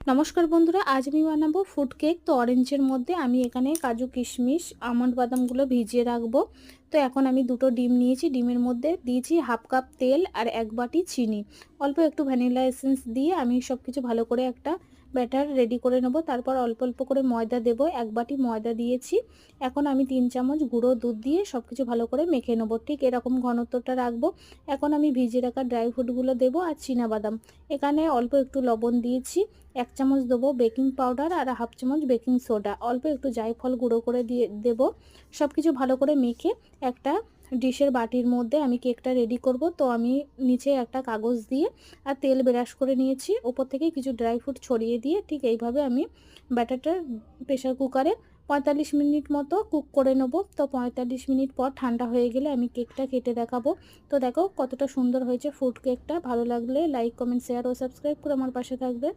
নমস্কার বন্ধুরা, আজ আমি বানাবো ফুড কেক। তো অরেঞ্জের মধ্যে আমি এখানে কাজু কিশমিশ আমন্ড বাদামগুলো ভিজিয়ে রাখবো। তো এখন আমি দুটো ডিম নিয়েছি, ডিমের মধ্যে দিয়েছি হাফ কাপ তেল আর এক বাটি চিনি, অল্প একটু ভ্যানিলা এসেন্স দিয়ে আমি সব কিছু ভালো করে একটা ব্যাটার রেডি করে নেব। তারপর অল্প অল্প করে ময়দা দেব, এক বাটি ময়দা দিয়েছি। এখন আমি 3 চামচ গুঁড়ো দুধ দিয়ে সব কিছু ভালো করে মেখে নেব, ঠিক এরকম ঘনত্বটা রাখবো। এখন আমি ভিজিয়ে রাখা ড্রাই ফ্রুটগুলো দেবো আর বাদাম। এখানে অল্প একটু লবণ দিয়েছি, 1 চামচ দেবো বেকিং পাউডার আর হাফ চামচ বেকিং সোডা, অল্প একটু জায়ফল গুঁড়ো করে দিয়ে দেবো। সব কিছু ভালো করে মেখে একটা ডিশের বাটির মধ্যে আমি কেকটা রেডি করব। তো আমি নিচে একটা কাগজ দিয়ে আর তেল ব্রাশ করে নিয়েছি, ওপর থেকে কিছু ড্রাই ফ্রুট ছড়িয়ে দিয়ে ঠিক এইভাবে আমি ব্যাটারটা প্রেশার কুকারে 45 মিনিট মতো কুক করে নেব। তো 45 মিনিট পর ঠান্ডা হয়ে গেলে আমি কেকটা কেটে দেখাবো। তো দেখো কতটা সুন্দর হয়েছে ফুড কেকটা। ভালো লাগলে লাইক, কমেন্ট, শেয়ার ও সাবস্ক্রাইব করে আমার পাশে থাকবে।